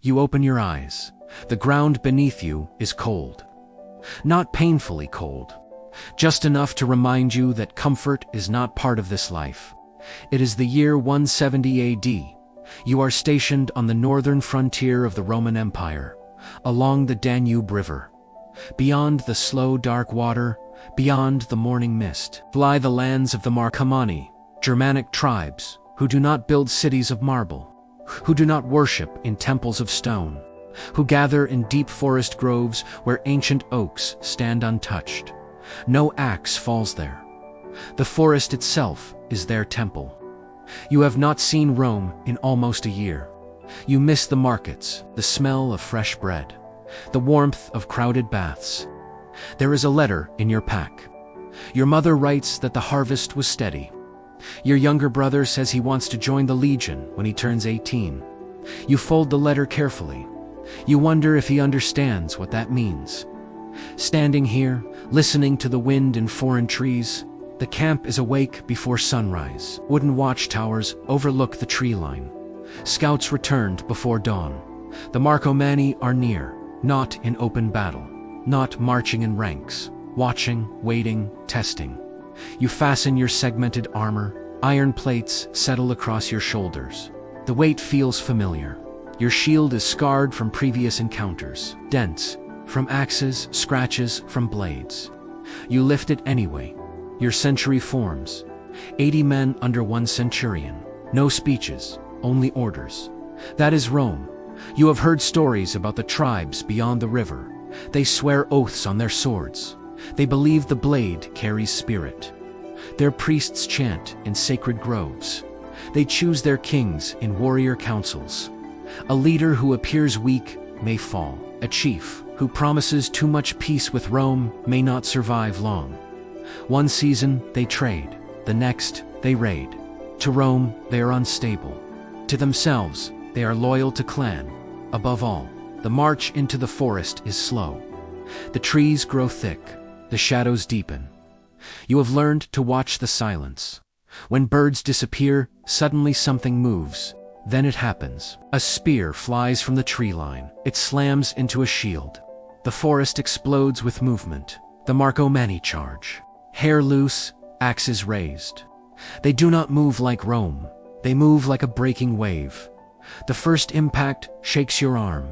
You open your eyes. The ground beneath you is cold. Not painfully cold, just enough to remind you that comfort is not part of this life. It is the year 170 AD. You are stationed on the northern frontier of the Roman Empire, along the Danube River. Beyond the slow, dark water, beyond the morning mist, lie the lands of the Marcomanni, Germanic tribes, who do not build cities of marble, who do not worship in temples of stone, who gather in deep forest groves where ancient oaks stand untouched. No axe falls there. The forest itself is their temple. You have not seen Rome in almost a year. You miss the markets, the smell of fresh bread, the warmth of crowded baths. There is a letter in your pack. Your mother writes that the harvest was steady. Your younger brother says he wants to join the Legion when he turns 18. You fold the letter carefully. You wonder if he understands what that means. Standing here, listening to the wind in foreign trees, the camp is awake before sunrise. Wooden watchtowers overlook the tree line. Scouts returned before dawn. The Marcomanni are near, not in open battle, not marching in ranks, watching, waiting, testing. You fasten your segmented armor. Iron plates settle across your shoulders. The weight feels familiar. Your shield is scarred from previous encounters, dents from axes, scratches from blades. You lift it anyway. Your century forms. 80 men under one centurion. No speeches, only orders. That is Rome. You have heard stories about the tribes beyond the river. They swear oaths on their swords. They believe the blade carries spirit. Their priests chant in sacred groves. They choose their kings in warrior councils. A leader who appears weak may fall. A chief who promises too much peace with Rome may not survive long. One season they trade, the next they raid. To Rome they are unstable. To themselves they are loyal to clan. Above all, the march into the forest is slow. The trees grow thick, the shadows deepen. You have learned to watch the silence. When birds disappear, suddenly something moves. Then it happens. A spear flies from the tree line. It slams into a shield. The forest explodes with movement. The Marcomanni charge. Hair loose, axes raised. They do not move like Rome. They move like a breaking wave. The first impact shakes your arm.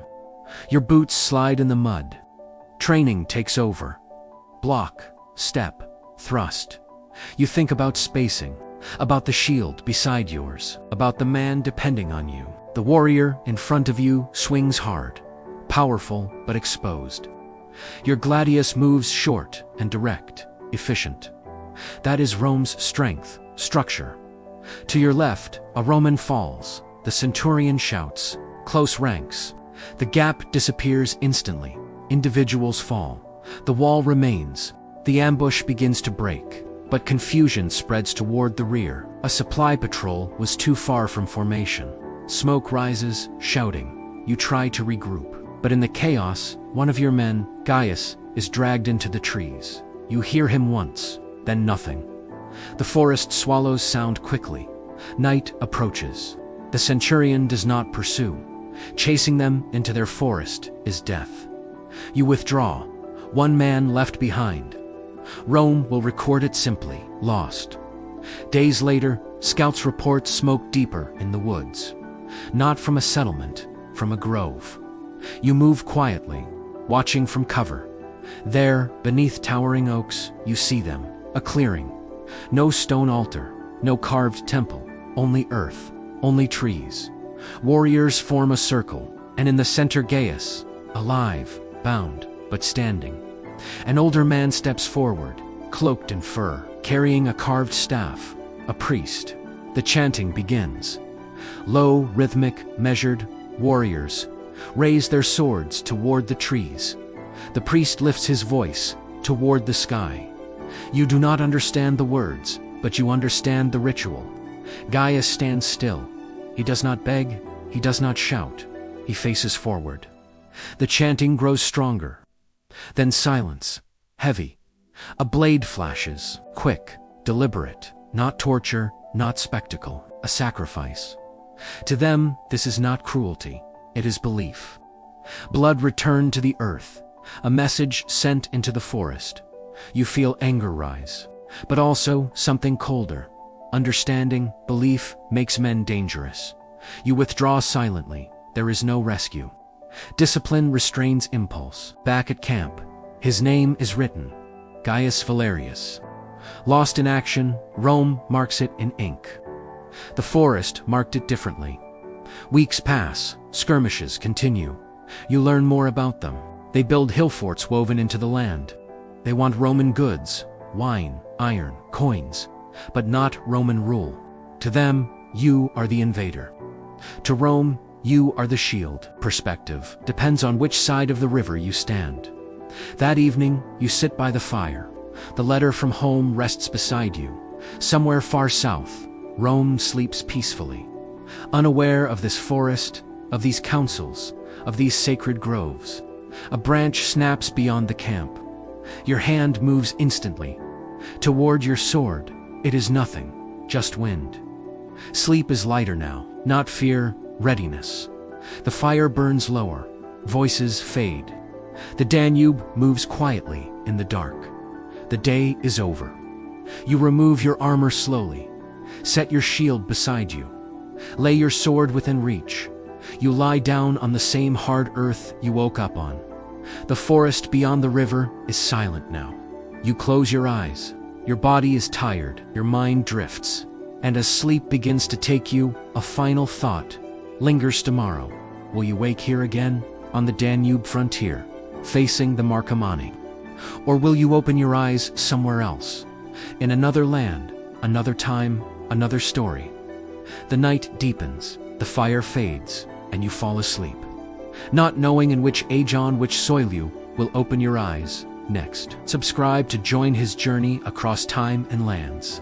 Your boots slide in the mud. Training takes over. Block, step, thrust. You think about spacing, about the shield beside yours, about the man depending on you. The warrior in front of you swings hard, powerful but exposed. Your gladius moves short and direct, efficient. That is Rome's strength, structure. To your left, a Roman falls. The centurion shouts. Close ranks. The gap disappears instantly. Individuals fall. The wall remains. The ambush begins to break. But confusion spreads toward the rear. A supply patrol was too far from formation. Smoke rises, shouting. You try to regroup. But in the chaos, one of your men, Gaius, is dragged into the trees. You hear him once, then nothing. The forest swallows sound quickly. Night approaches. The centurion does not pursue. Chasing them into their forest is death. You withdraw. One man left behind. Rome will record it simply, lost. Days later, scouts report smoke deeper in the woods. Not from a settlement, from a grove. You move quietly, watching from cover. There, beneath towering oaks, you see them, a clearing. No stone altar, no carved temple, only earth, only trees. Warriors form a circle, and in the center Gaius, alive, bound, but standing. An older man steps forward, cloaked in fur, carrying a carved staff, a priest. The chanting begins. Low, rhythmic, measured, warriors raise their swords toward the trees. The priest lifts his voice toward the sky. You do not understand the words, but you understand the ritual. Gaius stands still. He does not beg, he does not shout. He faces forward. The chanting grows stronger. Then silence, heavy. A blade flashes, quick, deliberate, not torture, not spectacle, a sacrifice. To them, this is not cruelty. it is belief. Blood returned to the earth, a message sent into the forest. You feel anger rise, but also something colder. Understanding, belief makes men dangerous. You withdraw silently, there is no rescue. Discipline restrains impulse. Back at camp, his name is written, Gaius Valerius. Lost in action, Rome marks it in ink. The forest marked it differently. Weeks pass, skirmishes continue. You learn more about them. They build hill forts woven into the land. They want Roman goods, wine, iron, coins, but not Roman rule. To them, you are the invader. To Rome, you are the shield. Perspective depends on which side of the river you stand. That evening, you sit by the fire. The letter from home rests beside you. Somewhere far south, Rome sleeps peacefully. Unaware of this forest, of these councils, of these sacred groves. A branch snaps beyond the camp. Your hand moves instantly. Toward your sword, it is nothing, just wind. Sleep is lighter now, not fear, readiness. The fire burns lower, voices fade. The Danube moves quietly in the dark. The day is over. You remove your armor slowly. Set your shield beside you. Lay your sword within reach. You lie down on the same hard earth you woke up on. The forest beyond the river is silent now. You close your eyes. Your body is tired, your mind drifts. And as sleep begins to take you, a final thought lingers tomorrow. Will you wake here again, on the Danube frontier, facing the Marcomanni? Or will you open your eyes somewhere else, in another land, another time, another story? The night deepens, the fire fades, and you fall asleep, not knowing in which age, on which soil you will open your eyes next. Subscribe to join his journey across time and lands.